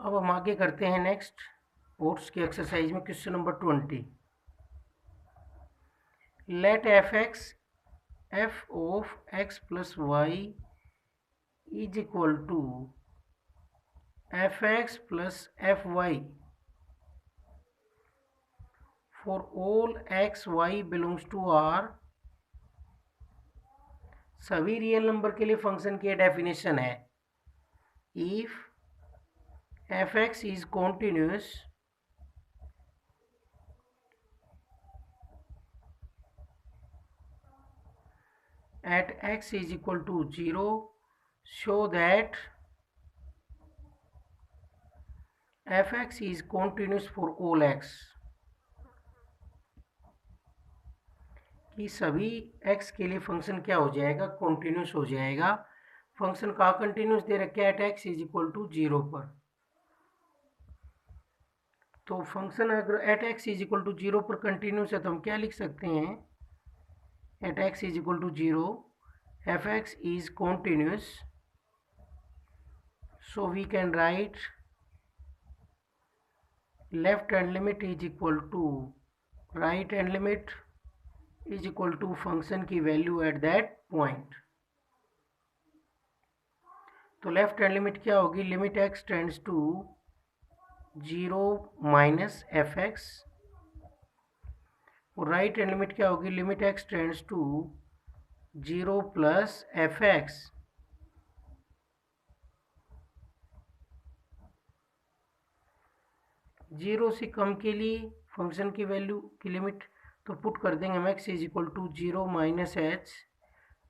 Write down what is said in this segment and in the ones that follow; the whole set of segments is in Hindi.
अब हम आगे करते हैं नेक्स्ट पोर्ट्स की एक्सरसाइज में question number 20। Let f of x plus y is equal to fx plus fy for all x y belongs to R। सभी रियल नंबर के लिए फंक्शन की डेफिनेशन है if fx is continuous at x is equal to 0, show that fx is continuous for all x। कि सभी x के लिए फंक्शन क्या हो जाएगा, कॉन्टिन्यूस हो जाएगा। फंक्शन कहाँ कंटिन्यूस दे रखे at x is equal to 0 पर। तो फंक्शन अगर at x is equal to 0 पर कंटिन्यूस है तो हम क्या लिख सकते हैं, at x is equal to 0 fx is continuous, so we can write left hand limit is equal to right hand limit is equal to फंक्शन की वैल्यू एट दैट पॉइंट। तो लेफ्ट हैंड लिमिट क्या होगी, limit x tends to 0 minus F X, और राइट हैंड लिमिट क्या होगी, limit x tends to 0 plus F X. Zero से कम के लिए फंक्शन की वैल्यू की लिमिट तो पुट कर देंगे हम x is equal to 0 minus H,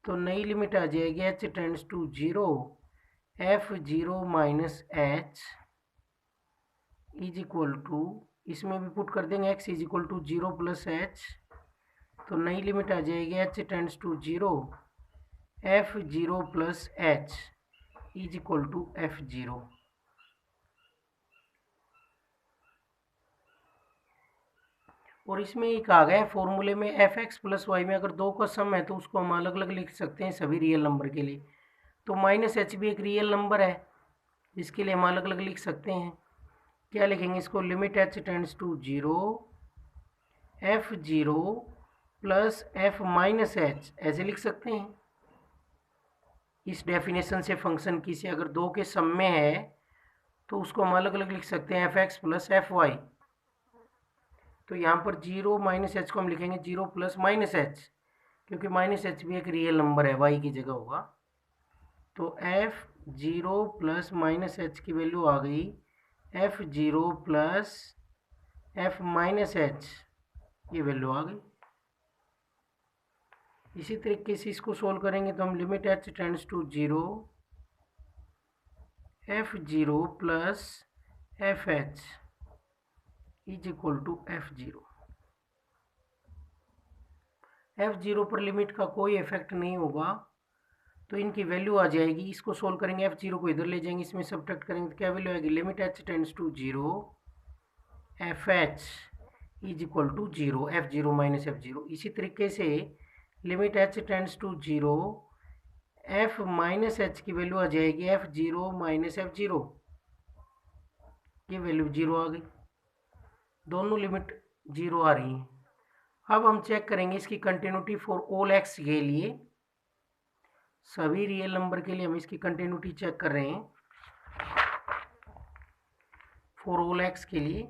तो नई लिमिट आ जाएगी h tends to 0 f0 minus H is equal to, इसमें भी पुट कर देंगे x is equal to 0 plus H, तो नई लिमिट आ जाएगी h tends to 0 f0 plus H is equal to f0। और इसमें एक आ गया फॉर्मूले में एफ एक्स प्लस वाई में अगर दो का सम है तो उसको हम अलग अलग लिख सकते हैं सभी रियल नंबर के लिए। तो माइनस एच भी एक रियल नंबर है जिसके लिए हम अलग अलग लिख सकते हैं। क्या लिखेंगे इसको, limit H tends to 0 f0 plus f minus H, ऐसे लिख सकते हैं। इस डेफिनेशन से फंक्शन की से अगर दो के सम में है तो उसको हम अलग अलग लिख सकते हैं F X plus F Y. तो यहाँ पर 0 माइनस एच को हम लिखेंगे 0 प्लस माइनस एच, क्योंकि माइनस एच भी एक रियल नंबर है, वाई की जगह होगा। तो f0 प्लस माइनस एच की वैल्यू आ गई f0 plus f minus H, ये वैल्यू आ गई। इसी तरीके से इसको सोल्व करेंगे तो हम limit h tends to 0 f0 plus F H is equal to f0। f0 पर लिमिट का कोई इफेक्ट नहीं होगा तो इनकी वैल्यू आ जाएगी। इसको सोल्व करेंगे, f0 को इधर ले जाएंगे, इसमें सब्ट्रैक्ट करेंगे तो क्या वैल्यू आएगी, limit h tends to 0 F H is equal to 0 f0 minus f0। इसी तरीके से limit h tends to 0 f minus H की वैल्यू आ जाएगी f0 माइनस f0, ये वैल्यू 0 आ गई। दोनों लिमिट 0 आ रही हैं। अब हम चेक करेंगे इसकी कंटिन्यूटी फॉर ऑल एक्स के लिए। सभी रियल नंबर के लिए हम इसकी कंटिन्यूटी चेक कर रहे हैं फॉर ऑल एक्स के लिए।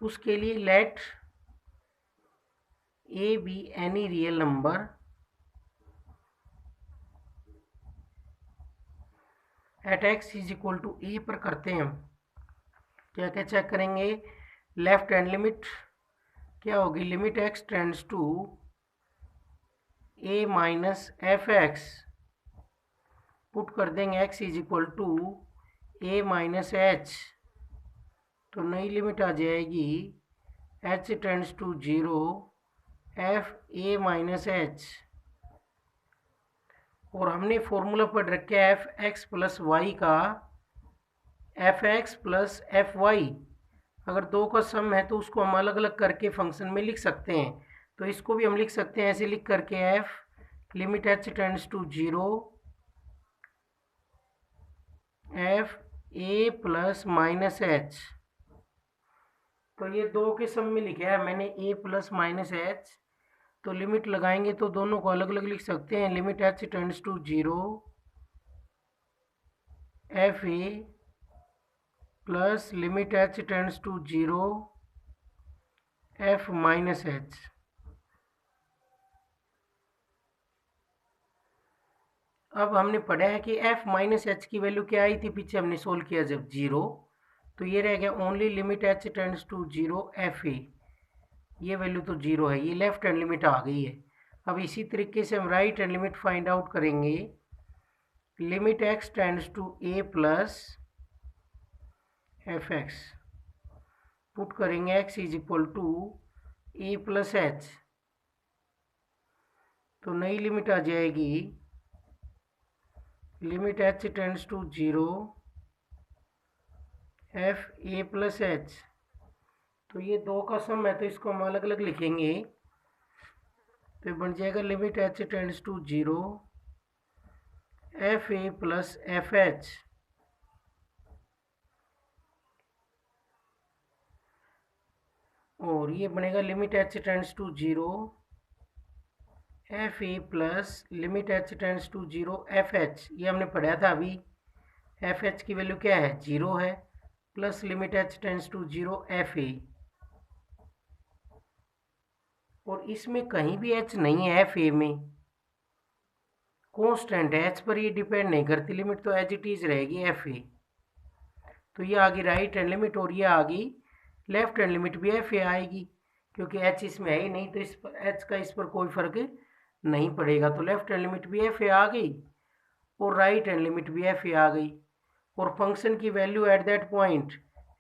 उसके लिए let a be any real number at x is equal to a पर करते हैं हम। क्या क्या चेक करेंगे, लेफ्ट हैंड लिमिट क्या होगी, limit x tends to A minus F x, put कर देंगे X is equal to A minus H, तो नई लिमिट आ जाएगी H tends to 0 F A minus H. और हमने फॉर्मूला पढ़ रखा है एफ एक्स प्लस वाई का, F X plus F Y अगर दो का सम है तो उसको हम अलग अलग करके फंक्शन में लिख सकते हैं। तो इसको भी हम लिख सकते हैं ऐसे लिख करके, F limit H tends to 0 F A plus minus H, तो ये दो के सम में लिखा है मैंने ए प्लस माइनस एच, तो लिमिट लगाएंगे तो दोनों को अलग अलग लिख सकते हैं। Limit H tends to 0 F A plus limit H tends to 0 F minus H. अब हमने पढ़ा है कि एफ माइनस एच की वैल्यू क्या आई थी, पीछे हमने सोल्व किया जब 0, तो ये रह गया only limit H tends to 0 F A, ये वैल्यू तो 0 है, ये लेफ्ट हैंड लिमिट आ गई है। अब इसी तरीके से हम right hand limit find out करेंगे। Limit x tends to a plus F x, put करेंगे x is equal to a plus H, तो नई लिमिट आ जाएगी limit H tends to 0 F A plus H, तो ये दो का सम है तो इसको हम अलग अलग लिखेंगे, तो बन जाएगा limit H tends to 0 F A plus F H, और ये बनेगा limit H tends to 0 F A plus limit H tends to 0 F H, ये हमने पढ़ा था अभी। एफ एच की वैल्यू क्या है, 0 है, plus limit H tends to 0 F A, और इसमें कहीं भी एच नहीं है, एफ ए में कॉन्स्टेंट है, एच पर ये डिपेंड नहीं करती, लिमिट तो एज इट इज रहेगी एफ ए। तो ये आ गई राइट हैंड लिमिट, और ये आ गई लेफ्ट हैंड लिमिट भी एफ ए आएगी, क्योंकि एच इसमें है ही नहीं, तो इस पर एच का इस पर कोई फर्क नहीं पड़ेगा, तो लेफ्ट हैंड लिमिट भी एफ ए आ गई और राइट हैंड लिमिट भी एफ ए आ गई। और फंक्शन की value at that point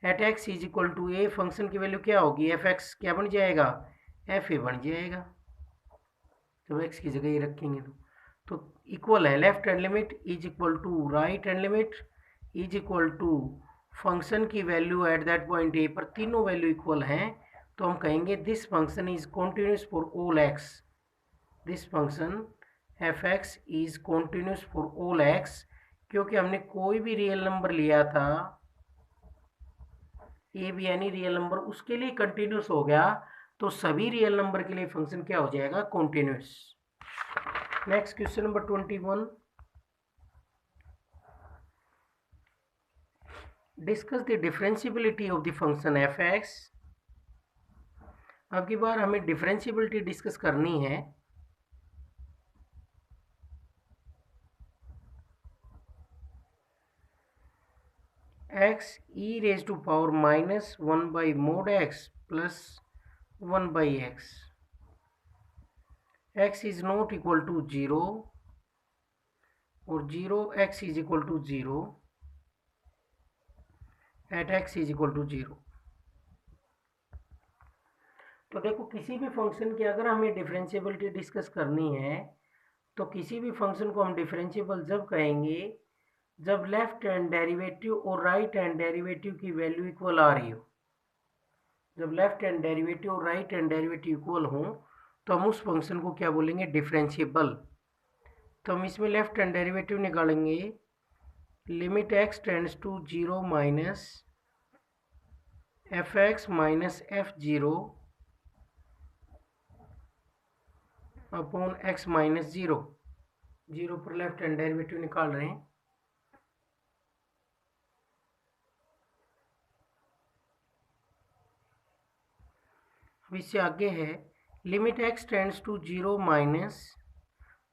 at x is equal to A, function की वैल्यू क्या होगी, एफ एक्स क्या बन जाएगा, एफ ए बन जाएगा, जब एक्स की जगह ये रखेंगे तो इक्वल है left hand limit is equal to right hand limit is equal to function की value at that point a पर, तीनों वैल्यू इक्वल हैं, तो हम कहेंगे this function is continuous for all x, this function F x is continuous for all x, क्योंकि हमने कोई भी रियल नंबर लिया था ए बी यानी रियल नंबर, उसके लिए कंटिन्यूस हो गया, तो सभी रियल नंबर के लिए फंक्शन क्या हो जाएगा, continuous. Next question number 21, discuss the differentiability of the function F X. अब की बार हमें डिफरेंशियबिलिटी डिस्कस करनी है। X E raise to power minus 1 by mod X plus 1 by X, X is not equal to 0 और 0 X is equal to 0 at x is equal to 0। तो देखो किसी भी फंक्शन की अगर हमें डिफरेंशियबिलिटी डिस्कस करनी है, तो किसी भी फंक्शन को हम डिफरेंशिएबल जब कहेंगे जब लेफ्ट हैंड डेरिवेटिव और राइट हैंड डेरिवेटिव की वैल्यू इक्वल आ रही हो। जब लेफ्ट हैंड डेरिवेटिव और राइट हैंड डेरिवेटिव इक्वल हो तो हम उस फंक्शन को क्या बोलेंगे, डिफरेंशिएबल। तो हम इसमें लेफ्ट हैंड डेरिवेटिव निकालेंगे, limit x tends to 0 minus F x minus F 0 upon x minus 0, 0 पर लेफ्ट हैंड डेरिवेटिव निकाल रहे हैं। अब इससे आगे है limit x tends to 0 minus,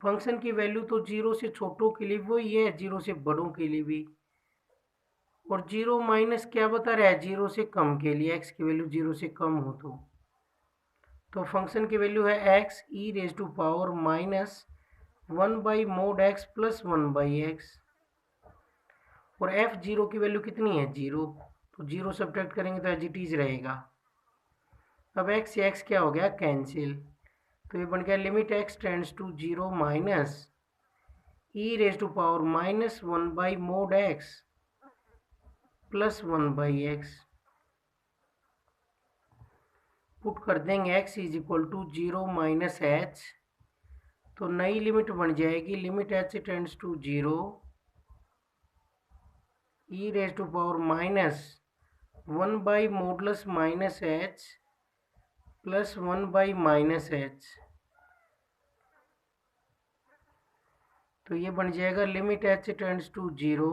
function की वैल्यू तो 0 से छोटों के लिए वही है, 0 से बड़ों के लिए भी, और 0 माइनस क्या बता रहा है, 0 से कम के लिए, एक्स की वैल्यू 0 से कम हो तो फंक्शन की वैल्यू है X E raise to power minus 1 by mod X plus 1 by X, और एफ 0 की वैल्यू कितनी है, 0, तो 0 सब्ट्रैक्ट करेंगे तो एज इट इज रहेगा। अब एक्स से एक्स क्या हो गया, कैंसिल, तो ये बन गया limit x tends to 0 minus E raise to power minus 1 by mod X plus 1 by X, put कर देंगे X is equal to 0 minus H, तो नई लिमिट बन जाएगी limit H tends to 0 E raise to power minus 1/mod minus H plus 1/-h। तो ये बन जाएगा limit h tends to 0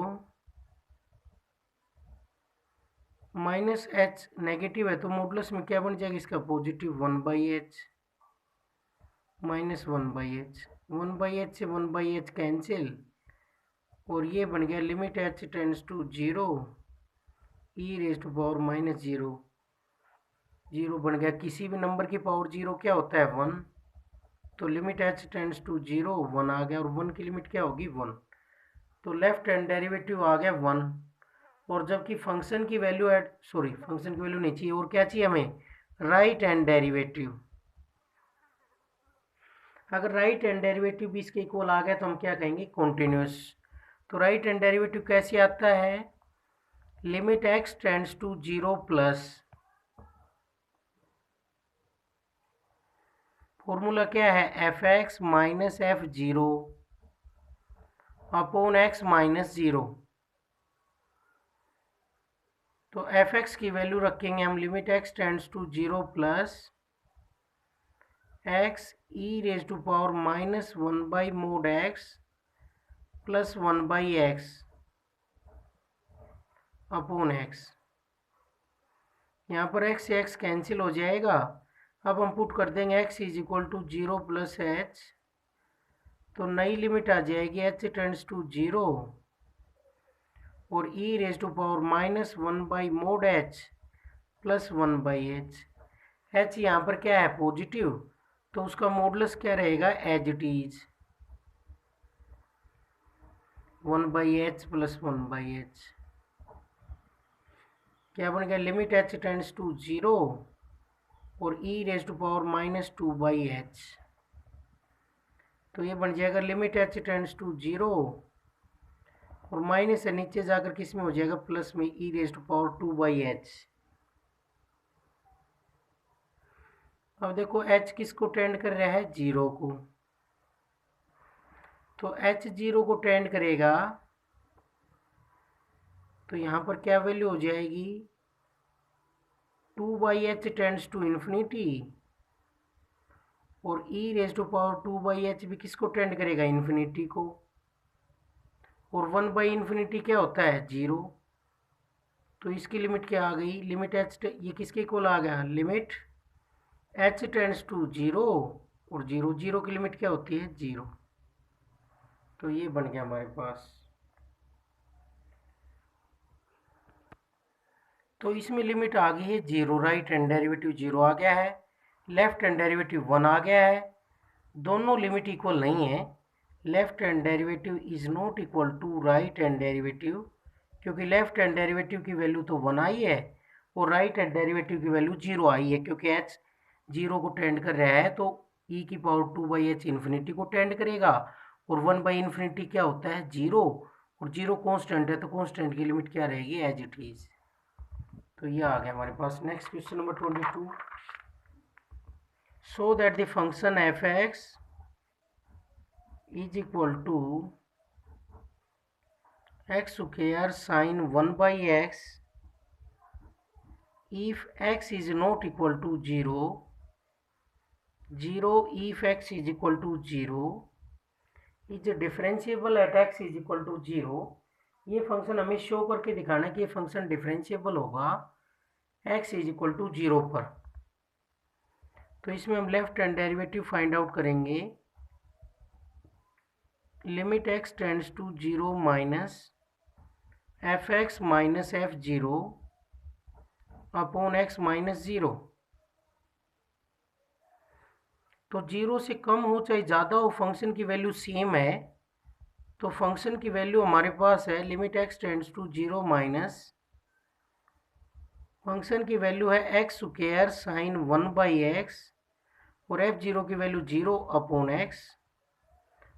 minus h negative है तो मॉडुलस में क्या बन जाएगा इसका positive 1/h minus 1/h 1/h से 1/h कैंसिल और ये बन गया limit h tends to 0 E raise to power minus 0 0 बन गया। किसी भी नंबर की पावर 0 क्या होता है 1 तो लिमिट h टेंड्स टू 0 1 आ गया और 1 की लिमिट क्या होगी 1 तो लेफ्ट हैंड डेरिवेटिव आ गया 1 और जबकि फंक्शन की वैल्यू फंक्शन की वैल्यू नहीं चाहिए और क्या चाहिए हमें राइट हैंड डेरिवेटिव। अगर राइट हैंड डेरिवेटिव भी इसके इक्वल आ गया तो हम क्या कहेंगे कॉन्टिन्यूस। तो राइट हैंड डेरिवेटिव कैसे आता है limit x tends to 0 plus formula क्या है f(x minus f(0) upon x minus 0। तो f(x) की वैल्यू रखेंगे हम limit x tends to 0 plus x e raise to power minus 1/mod x plus 1/x upon x। यहाँ पर x से x कैंसिल हो जाएगा। अब हम पुट कर देंगे x is equal to 0 plus h तो नई लिमिट आ जाएगी h टेंड्स टू 0 और e raise to power minus 1/mod h plus 1/h। h यहाँ पर क्या है पॉजिटिव तो उसका मॉडुलस क्या रहेगा as it is 1/h plus 1/h। क्या बन गया लिमिट h टेंड्स टू 0 और e raise to power minus 2/h। तो ये बन जाएगा लिमिट h टेंड्स टू 0 और माइनस से नीचे जाकर किस में हो जाएगा प्लस में e raise to power 2/h। अब देखो h किसको टेंड कर रहा है 0 को तो h 0 को टेंड करेगा तो यहाँ पर क्या वैल्यू हो जाएगी 2/h टेंड्स टू इन्फिनिटी और e raise to power 2/h भी किसको टेंड करेगा इन्फिनिटी को और 1/∞ क्या होता है 0। तो इसकी लिमिट क्या आ गई लिमिट h ये किसके इक्वल आ गया लिमिट h टेंड्स टू 0 और 0 की लिमिट क्या होती है 0। तो ये बन गया हमारे पास। तो इसमें लिमिट आ गई है 0 राइट हैंड डेरिवेटिव 0 आ गया है लेफ्ट हैंड डेरिवेटिव 1 आ गया है। दोनों लिमिट इक्वल नहीं है left hand derivative is not equal to right hand derivative क्योंकि लेफ्ट हैंड डेरिवेटिव की वैल्यू तो 1 आई है और राइट हैंड डेरिवेटिव की वैल्यू 0 आई है क्योंकि h 0 को टेंड कर रहा है तो e की पावर 2/h इन्फिनिटी को टेंड करेगा और 1/∞ क्या होता है 0 और 0 कांस्टेंट है तो कांस्टेंट की लिमिट क्या रहेगी एज इट इज। तो ये आ गया हमारे पास। Next question number 22 so that the function f(x) is equal to x square sin 1/x if x is not equal to 0 if x is equal to 0 is differentiable at x is equal to 0। ये फंक्शन हमें शो करके दिखाना है कि ये फंक्शन डिफरेंशिएबल होगा x इज इक्वल टू 0 पर। तो इसमें हम left hand derivative find out करेंगे limit x tends to 0 minus f(x minus f(0) upon x minus 0। तो 0 से कम हो चाहे ज़्यादा हो फंक्शन की वैल्यू सेम है तो फंक्शन की वैल्यू हमारे पास है limit x tends to 0 minus function की वैल्यू है x स्क्वायर साइन 1/x और f(0) की वैल्यू 0 अपॉन x।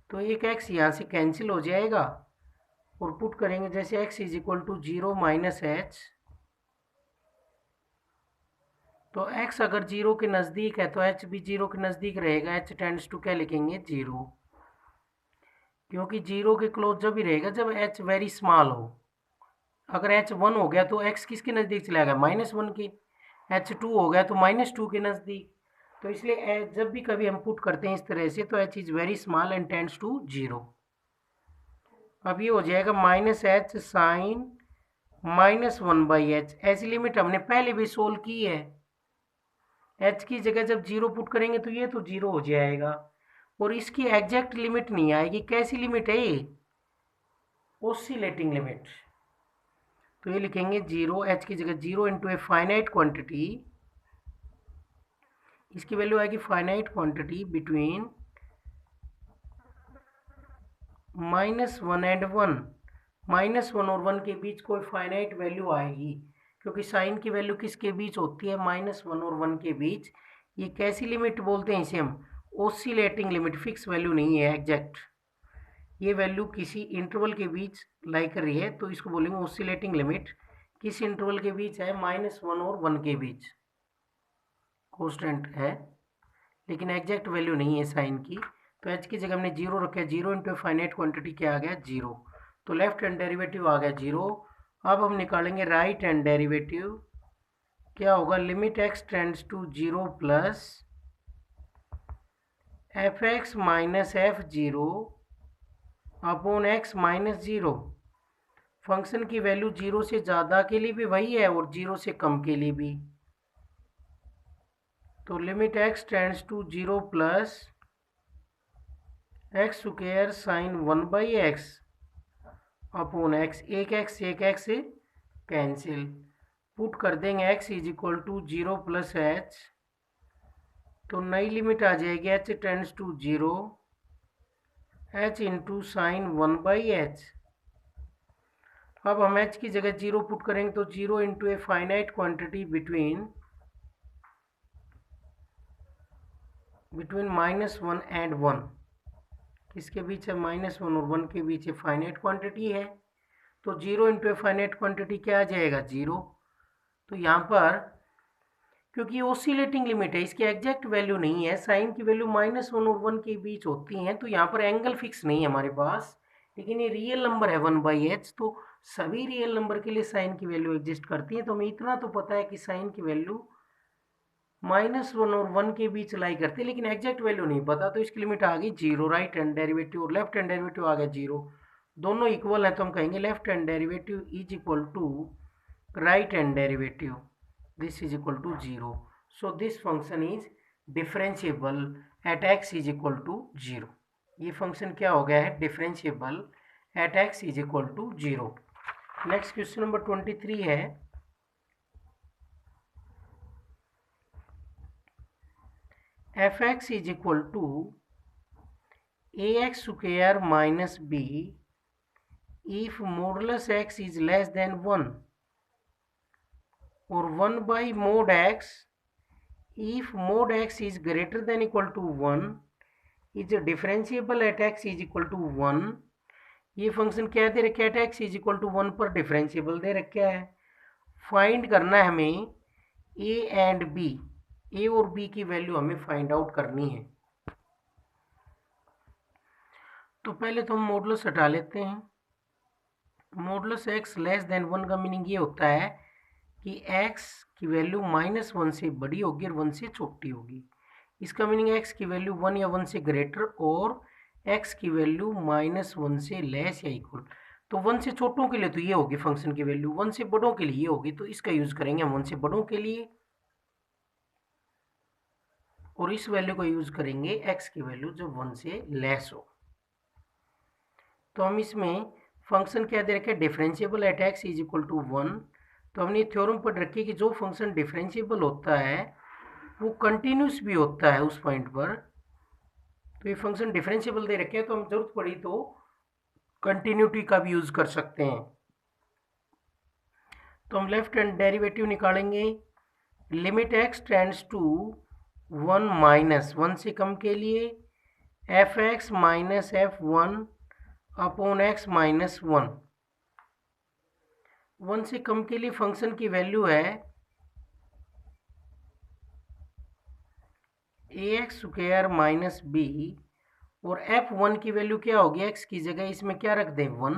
तो एक x यहाँ से कैंसिल हो जाएगा और पुट करेंगे जैसे x is equal to 0 minus h। तो x अगर 0 के नज़दीक है तो h भी 0 के नज़दीक रहेगा h टेंड्स टू क्या लिखेंगे 0 क्योंकि 0 के क्लोज जब ही रहेगा जब h वेरी स्मॉल हो अगर h1 हो गया तो x किसके नज़दीक चला गया, -1 के। h2 हो गया तो -2 के नज़दीक। तो इसलिए जब भी कभी हम पुट करते हैं इस तरह से तो h is very small and tends to 0। अब ये हो जाएगा -h साइन -1/h। ऐसी लिमिट हमने पहले भी सोल्व की है। h की जगह जब 0 पुट करेंगे तो ये तो 0 हो जाएगा, और इसकी एग्जैक्ट लिमिट नहीं आएगी। कैसी लिमिट है ये, ओसिलेटिंग लिमिट। तो ये लिखेंगे 0, h की जगह 0 इंटू ए फाइनाइट क्वांटिटी, इसकी वैल्यू आएगी फाइनाइट क्वांटिटी बिटवीन -1 एंड 1। -1 और 1 के बीच कोई फाइनाइट वैल्यू आएगी, क्योंकि साइन की वैल्यू किसके बीच होती है, -1 और 1 के बीच। ये कैसी लिमिट बोलते हैं इसे हम, ओसिलेटिंग लिमिट। फिक्स वैल्यू नहीं है एग्जैक्ट, ये वैल्यू किसी इंटरवल के बीच लाई कर रही है, तो इसको बोलेंगे ओसिलेटिंग लिमिट। किस इंटरवल के बीच है, -1 और 1 के बीच। कांस्टेंट है लेकिन एग्जैक्ट वैल्यू नहीं है साइन की। तो h की जगह हमने 0 रखा है, 0 इंटू फाइनाइट क्वांटिटी क्या आ गया, 0। तो लेफ्ट हैंड डेरिवेटिव आ गया 0। अब हम निकालेंगे राइट हैंड डेरिवेटिव। क्या होगा, limit x tends to 0 plus fx minus f0 upon x minus 0। Function की वैल्यू 0 से ज़्यादा के लिए भी वही है और 0 से कम के लिए भी। तो limit x tends to 0 plus x square sine 1/x upon x। एक x कैंसिल, पुट कर देंगे x is equal to 0 plus h। तो नई लिमिट आ जाएगी h tends to 0 h into sine 1/h। अब हम h की जगह 0 पुट करेंगे तो 0 into a finite quantity between -1 and 1। किसके बीच है, -1 और 1 के बीच फाइनाइट क्वांटिटी है। तो 0 इंटू फाइनाइट क्वांटिटी क्या आ जाएगा, 0। तो यहाँ पर क्योंकि ओसिलेटिंग लिमिट है, इसकी एग्जैक्ट वैल्यू नहीं है, साइन की वैल्यू -1 और 1 के बीच होती हैं, तो यहाँ पर एंगल फिक्स नहीं है हमारे पास। लेकिन ये रियल नंबर है 1/h, तो सभी रियल नंबर के लिए साइन की वैल्यू एग्जिस्ट करती है। तो हमें इतना तो पता है कि साइन की वैल्यू -1 और 1 के बीच लाई करती है, लेकिन एग्जैक्ट वैल्यू नहीं पता। तो इसकी लिमिट आ गई 0। राइट हैंड डेरिवेटिव और लेफ्ट हैंड डेरिवेटिव आ गया 0, दोनों इक्वल है। तो हम कहेंगे left hand derivative is equal to right hand derivative, this is equal to 0। So this function is differentiable at x is equal to 0। ये फंक्शन क्या हो गया है, differentiable at x is equal to 0। Next question number 23 है, fx is equal to ax square minus b if modulus x is less than 1 और 1 by mode x if mod x is greater than equal to 1 is differentiable at x is equal to 1। ये फंक्शन क्या दे रखा है, at x is equal to 1 पर डिफरेंशिएबल दे रखा है। फाइंड करना है हमें a एंड b, a और b की वैल्यू हमें फाइंड आउट करनी है। तो पहले तो हम मॉडुलस हटा लेते हैं। मॉडुलस x लेस देन 1 का मीनिंग ये होता है कि x की वैल्यू -1 से बड़ी होगी और 1 से छोटी होगी। इसका मीनिंग x की वैल्यू 1 या 1 से ग्रेटर और x की वैल्यू -1 से लेस या इक्वल। तो 1 से छोटों के लिए तो ये होगी फंक्शन की वैल्यू, 1 से बड़ों के लिए ये होगी, तो इसका यूज करेंगे हम 1 से बड़ों के लिए, और इस वैल्यू को यूज करेंगे x की वैल्यू जब 1 से लेस हो। तो हम इसमें फंक्शन क्या दे रखे, differentiable at x is equal to 1। तो हमने थ्योरम पढ़ रखी है कि जो फंक्शन डिफरेंशिएबल होता है वो कंटिन्यूस भी होता है उस पॉइंट पर। तो ये फंक्शन डिफरेंशिएबल दे रखे हैं, तो हम जरूरत पड़ी तो कंटिन्यूटी का भी यूज कर सकते हैं। तो हम लेफ्ट हैंड डेरिवेटिव निकालेंगे। Limit x tends to 1 minus 1 से कम के लिए fx minus f1 upon x minus 1। 1 से कम के लिए फंक्शन की वैल्यू है ax स्क्वायर माइनस b, और f1 की वैल्यू क्या होगी, x की जगह इसमें क्या रख दें 1।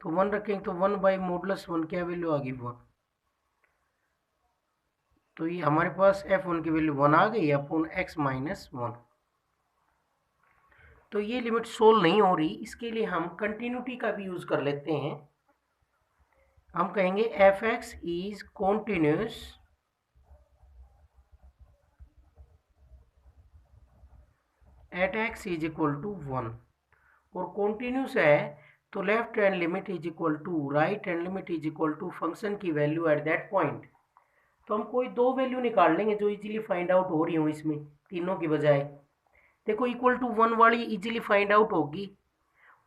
तो 1 रखेंगे तो 1/mod(1) क्या वैल्यू आ गई 1। तो ये हमारे पास f1 की वैल्यू 1 आ गई अपॉन x माइनस 1। तो ये लिमिट सोल्व नहीं हो रही, इसके लिए हम कंटिन्यूटी का भी यूज कर लेते हैं। हम कहेंगे f(x) is continuous at x is equal to 1। और कॉन्टिन्यूस है तो left hand limit is equal to right hand limit is equal to function की वैल्यू एट दैट पॉइंट। तो हम कोई दो वैल्यू निकाल लेंगे जो इजीली फाइंड आउट हो रही हो इसमें, तीनों की बजाय। देखो इक्वल टू 1 वाली इजीली फाइंड आउट होगी,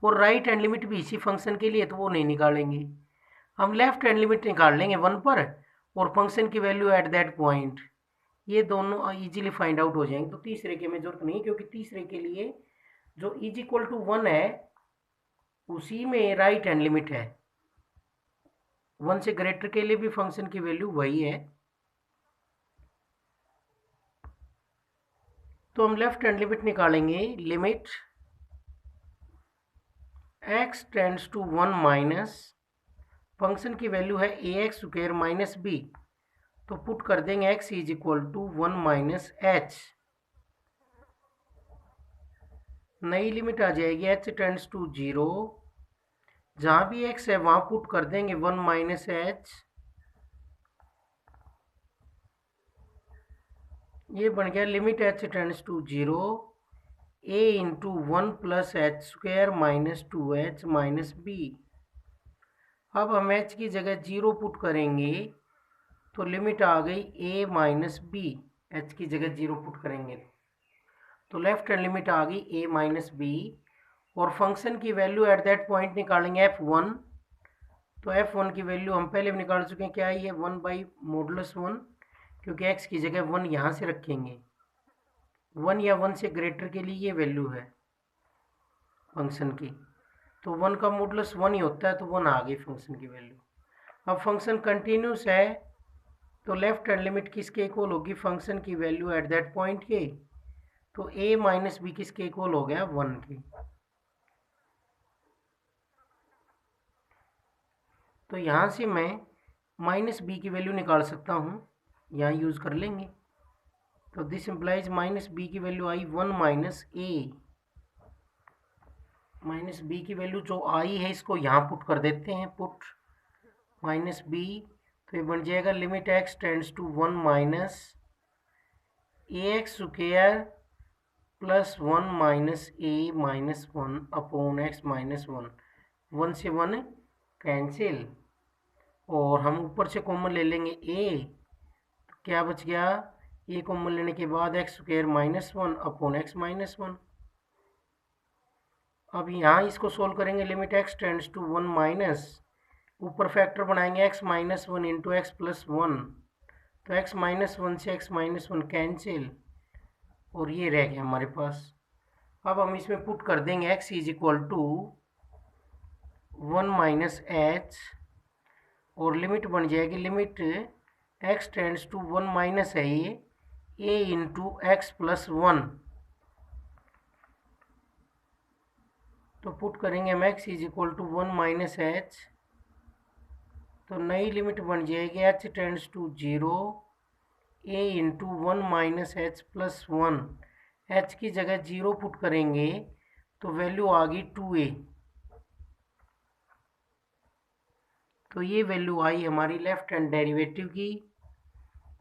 और राइट हैंड लिमिट भी इसी फंक्शन के लिए, तो वो नहीं निकालेंगे। हम लेफ्ट हैंड लिमिट निकाल लेंगे 1 पर, और फंक्शन की वैल्यू एट दैट पॉइंट। ये दोनों इजीली फाइंड आउट हो जाएंगे। तो तीसरे के में जरूरत नहीं, क्योंकि तीसरे के लिए जो इज इक्वल टू 1 है उसी में राइट हैंड लिमिट है। 1 से ग्रेटर के लिए भी फंक्शन की वैल्यू वही है। तो हम लेफ्ट हैंड लिमिट निकालेंगे, limit x tends to 1 minus function की वैल्यू है ax² माइनस b। तो पुट कर देंगे x is equal to 1 minus h। नई लिमिट आ जाएगी h टेंड्स टू 0। जहां भी x है वहां पुट कर देंगे 1 माइनस h। ये बन गया limit h tends to 0 a into 1 plus h² minus 2h minus b। अब हम h की जगह 0 पुट करेंगे तो लिमिट आ गई a माइनस b। h की जगह 0 पुट करेंगे तो लेफ्ट हैंड लिमिट आ गई a माइनस b। और फंक्शन की वैल्यू एट दैट पॉइंट निकालेंगे f1। तो f1 की वैल्यू हम पहले भी निकाल चुके हैं, क्या है ये 1/mod(1), क्योंकि x की जगह 1 यहाँ से रखेंगे। 1 या 1 से ग्रेटर के लिए ये वैल्यू है फंक्शन की। तो 1 का मॉडुलस 1 ही होता है, तो 1 आ गई फंक्शन की वैल्यू। अब फंक्शन कंटिन्यूस है तो लेफ्ट हैंड लिमिट किसके इक्वल होगी, फंक्शन की वैल्यू एट दैट पॉइंट के। तो a माइनस बी किसके इक्वल हो गया, 1 के। तो यहाँ से मैं माइनस बी की वैल्यू निकाल सकता हूँ, यहाँ यूज कर लेंगे। तो दिस इम्प्लाइज माइनस बी की वैल्यू आई 1 माइनस ए। माइनस बी की वैल्यू जो आई है इसको यहाँ पुट कर देते हैं, पुट माइनस बी। तो ये बन जाएगा limit x tends to 1 minus ax² plus 1 minus a minus 1 upon x minus 1। 1 से 1 कैंसिल, और हम ऊपर से कॉमन ले लेंगे a। तो क्या बच गया, a कॉमन लेने के बाद x² minus 1 upon x minus 1। अब यहाँ इसको सोल्व करेंगे, limit x tends to 1 minus, ऊपर फैक्टर बनाएंगे x minus 1 into x plus 1। तो x माइनस 1 से x माइनस 1 कैंसिल, और ये रह गया हमारे पास। अब हम इसमें पुट कर देंगे x is equal to 1 minus h, और लिमिट बन जाएगी, limit x tends to 1 minus है ये a इंटू एक्स प्लस 1। तो पुट करेंगे हम x is equal to 1 minus h। तो नई लिमिट बन जाएगी h tends to 0 a into 1 minus h plus 1। h की जगह 0 पुट करेंगे तो वैल्यू आ गई 2a। तो ये वैल्यू आई हमारी लेफ्ट हैंड डेरिवेटिव की।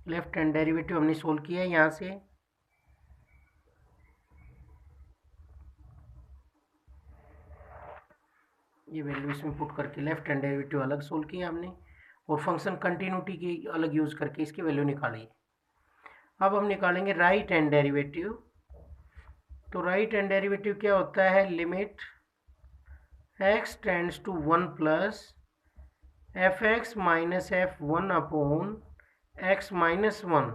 लेफ्ट हैंड डेरिवेटिव हमने सोल्व किया है यहाँ से। ये वैल्यू इसमें पुट करके लेफ्ट हैंड डेरिवेटिव अलग सोल्व किया हमने, और फंक्शन कंटिन्यूटी की अलग यूज करके इसकी वैल्यू निकाली। अब हम निकालेंगे राइट हैंड डेरिवेटिव। तो राइट हैंड डेरिवेटिव क्या होता है, limit x tends to 1 plus fx minus f1 upon x minus 1।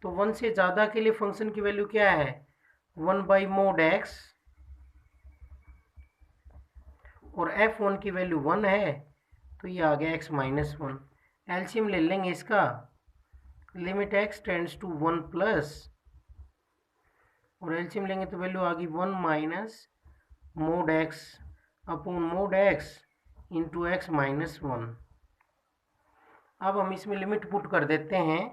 तो 1 से ज़्यादा के लिए फंक्शन की वैल्यू क्या है, 1/mod(x), और f1 की वैल्यू 1 है, तो ये आ गया x माइनस 1। एलसीएम ले लेंगे इसका, limit x tends to 1 plus, और एलसीएम लेंगे तो वैल्यू आ गई 1 minus mod(x) upon mod(x), into x minus one. अब हम इसमें लिमिट पुट कर देते हैं,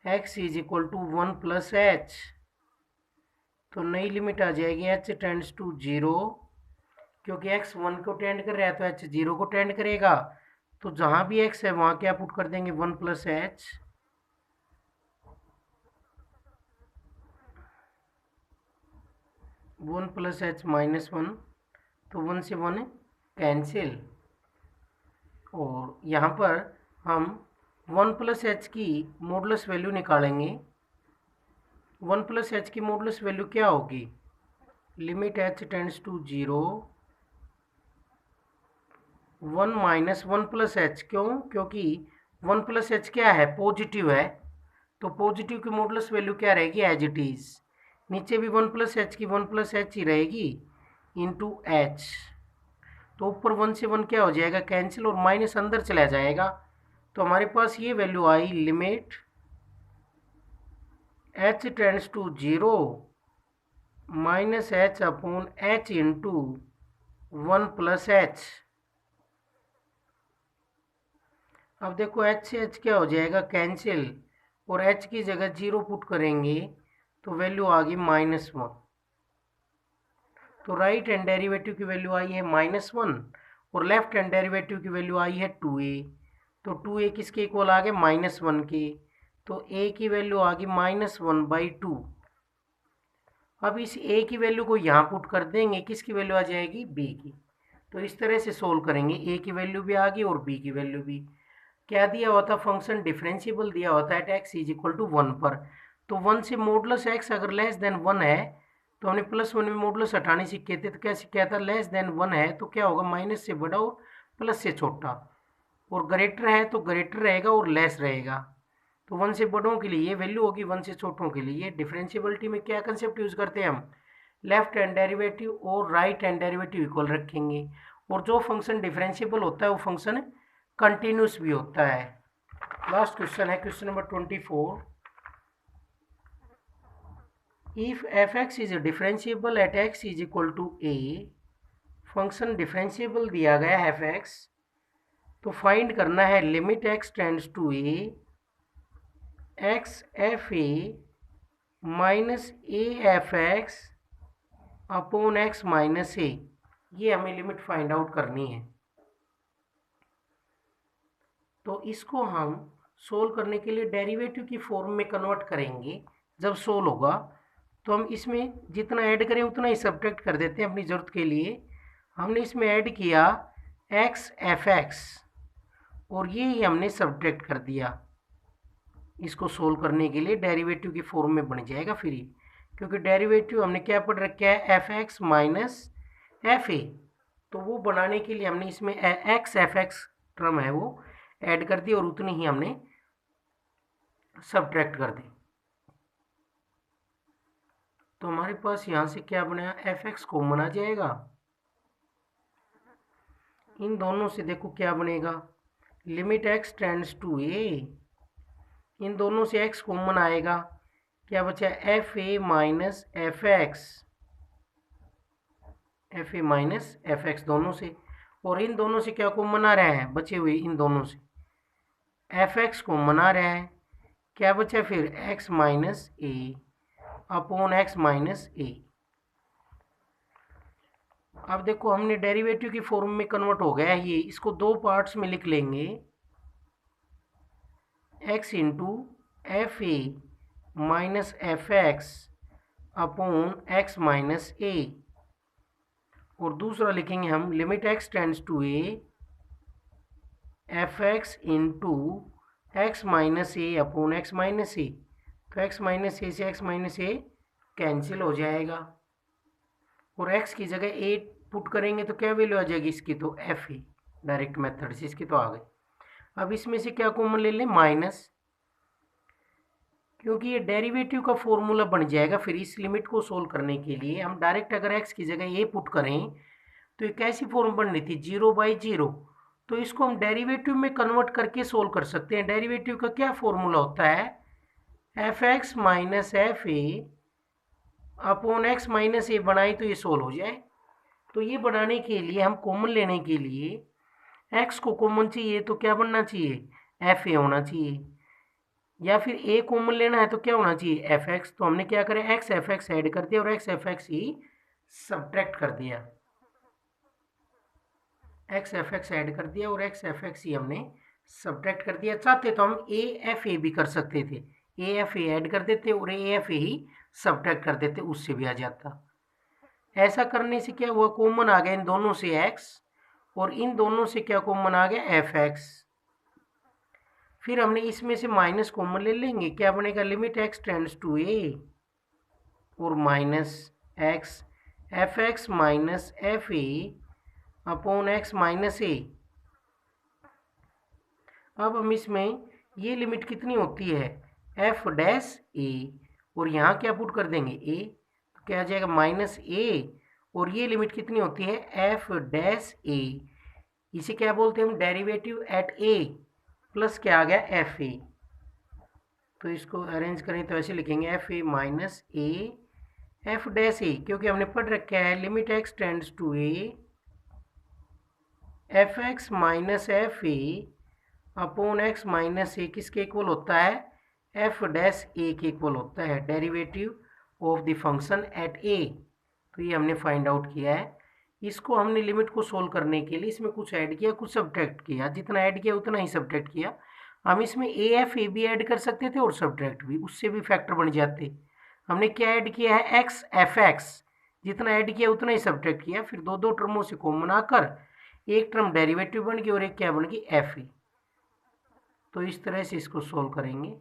x is equal to 1 plus H, तो नई लिमिट आ जाएगी h टेंड्स टू 0, क्योंकि x 1 को टेंड कर रहा है तो h 0 को टेंड करेगा, तो जहाँ भी x है वहाँ क्या पुट कर देंगे 1 plus H, one plus H minus one, तो 1 से 1 कैंसिल, और यहाँ पर हम 1 प्लस एच की मॉडुलस वैल्यू निकालेंगे। 1 प्लस एच की मॉडुलस वैल्यू क्या होगी, limit H tends to 0, 1 minus 1 plus h, क्यों, क्योंकि 1 प्लस एच क्या है, पॉजिटिव है, तो पॉजिटिव की मॉडुलस वैल्यू क्या रहेगी, एज इट इज, नीचे भी 1 प्लस एच की 1 प्लस एच ही रहेगी इंटू एच, तो ऊपर 1 से 1 क्या हो जाएगा, कैंसिल, और माइनस अंदर चला जाएगा, तो हमारे पास ये वैल्यू आई, limit H tends to 0 minus h upon h into 1 plus h. अब देखो एच से एच क्या हो जाएगा, कैंसिल, और एच की जगह 0 पुट करेंगे तो वैल्यू आ गई माइनस वन, तो राइट हैंड डेरिवेटिव की वैल्यू आई है माइनस वन, और लेफ्ट हैंड डेरिवेटिव की वैल्यू आई है 2a, तो 2a किसके इक्वल आ गए, माइनस वन के, तो a की वैल्यू आ गई माइनस वन बाई टू। अब इस a की वैल्यू को यहाँ पुट कर देंगे, किसकी वैल्यू आ जाएगी, b की, तो इस तरह से सोल्व करेंगे, a की वैल्यू भी आ गई और b की वैल्यू भी। क्या दिया हुआ था, फंक्शन डिफरेंशिएबल दिया होता है at x is equal to 1 पर, तो 1 से मॉडुलस x अगर लेस देन 1 है, तो हमने प्लस 1 में मॉडुलस हटाने सीखे थे, तो कैसे क्या था, लेस देन 1 है तो क्या होगा, माइनस से बड़ा और प्लस से छोटा, और ग्रेटर है तो ग्रेटर रहेगा और लेस रहेगा, तो 1 से बड़ों के लिए ये वैल्यू होगी, 1 से छोटों के लिए। डिफरेंशिएबिलिटी में क्या कंसेप्ट यूज करते हैं हम, लेफ्ट हैंड डेरिवेटिव और राइट हैंड डेरिवेटिव इक्वल रखेंगे, और जो फंक्शन डिफरेंशिएबल होता है वो फंक्शन कंटिन्यूस भी होता है। लास्ट क्वेश्चन है question number 24, if fx is differentiable at x is equal to a, function differentiable दिया गया है fx, तो फाइंड करना है limit x tends to a x f A minus a f x upon x minus a, ये हमें लिमिट फाइंड आउट करनी है। तो इसको हम सोल्व करने के लिए डेरिवेटिव की फॉर्म में कन्वर्ट करेंगे, जब सोल्व होगा तो हम इसमें जितना ऐड करें उतना ही सब्ट्रैक्ट कर देते हैं अपनी ज़रूरत के लिए। हमने इसमें ऐड किया एक्स एफ एक्स, और ये ही हमने सब्ट्रैक्ट कर दिया, इसको सोल्व करने के लिए डेरिवेटिव की फॉर्म में बन जाएगा फ्री, क्योंकि डेरिवेटिव हमने क्या पढ़ रखा है, एफ एक्स माइनस एफ ए, तो वो बनाने के लिए हमने इसमें एक्स एफ एक्स टर्म है वो ऐड कर दी, और उतनी ही हमने सब्ट्रैक्ट कर दी, तो हमारे पास यहाँ से क्या बना, एफ एक्स कॉमन आ जाएगा, इन दोनों से देखो क्या बनेगा, लिमिट एक्स टेंड्स टू ए, इन दोनों से x कॉमन आएगा, क्या बचा, F A minus F x, F A minus F x दोनों से, और इन दोनों से क्या कॉमन आ रहा है, बचे हुए इन दोनों से एफ एक्स कॉमन आ रहा है, क्या बचा फिर x minus a upon x minus a. अब देखो हमने डेरिवेटिव की फॉर्म में कन्वर्ट हो गया है ये, इसको दो पार्ट्स में लिख लेंगे, x into f A minus F x upon x minus a, और दूसरा लिखेंगे हम limit x tends to a f x into x minus a upon x minus a, तो एक्स माइनस ए से एक्स माइनस ए कैंसिल हो जाएगा, और x की जगह ए पुट करेंगे तो क्या वैल्यू आ जाएगी इसकी, तो एफ ए, डायरेक्ट मेथड से इसकी तो आ गई। अब इसमें से क्या कॉमन ले लें, माइनस, क्योंकि ये डेरिवेटिव का फॉर्मूला बन जाएगा, फिर इस लिमिट को सोल्व करने के लिए हम डायरेक्ट अगर x की जगह ए पुट करें तो ये कैसी फॉर्म बन रही थी, 0/0, तो इसको हम डेरिवेटिव में कन्वर्ट करके सोल्व कर सकते हैं। डेरिवेटिव का क्या फॉर्मूला होता है, F x minus f a upon x minus a बनाए तो ये सोल्व हो जाए। तो ये बनाने के लिए हम कॉमन लेने के लिए एक्स को कॉमन चाहिए तो क्या बनना चाहिए, एफ ए होना चाहिए, या फिर ए कॉमन लेना है तो क्या होना चाहिए, एफ एक्स। तो हमने क्या करें, एक्स एफ एक्स ऐड कर दिया और एक्स एफ एक्स ही सब्ट्रैक्ट कर दिया, एक्स एफ एक्स ऐड कर दिया और एक्स एफ एक्स ही हमने सब्ट्रैक्ट कर दिया। चाहते तो हम ए एफ ए भी कर सकते थे, ए एफ ए ऐड कर देते और A F A he subtract कर देते, उससे भी आ जाता। ऐसा करने से क्या हुआ, कॉमन आ गया इन दोनों से एक्स और इन दोनों से क्या कॉमन आ गया, एफ एक्स। फिर हमने इसमें से माइनस कॉमन ले लेंगे, क्या बनेगा, limit x tends to a और minus x f x minus f a upon x minus a. अब हम इसमें ये लिमिट कितनी होती है, एफ डैश ए, और यहाँ क्या पुट कर देंगे ए, तो क्या आ जाएगा माइनस ए, और ये लिमिट कितनी होती है, एफ डैश ए, इसे क्या बोलते हैं हम, डेरिवेटिव एट ए प्लस क्या आ गया, एफ ए। तो इसको अरेंज करें तो ऐसे लिखेंगे f A minus a f dash a, क्योंकि हमने पढ़ रखा है limit x tends to a f x minus f a upon x minus a किसके इक्वल होता है, एफ डैश ए के इक्वल होता है, derivative of the function at a. तो ये हमने फाइंड आउट किया है। इसको हमने लिमिट को सोल्व करने के लिए इसमें कुछ ऐड किया, कुछ सब्ट्रैक्ट किया, जितना ऐड किया उतना ही सब्ट्रैक्ट किया। हम इसमें ए एफ ए भी ऐड कर सकते थे और सब्ट्रैक्ट भी, उससे भी फैक्टर बन जाते। हमने क्या ऐड किया है, एक्स एफ एक्स, जितना ऐड किया उतना ही सब्ट्रैक्ट किया, फिर दो दो टर्मों से कॉमन आकर एक टर्म डेरिवेटिव बन गई और एक क्या बन गई, एफ ए। तो इस तरह से इसको सोल्व करेंगे।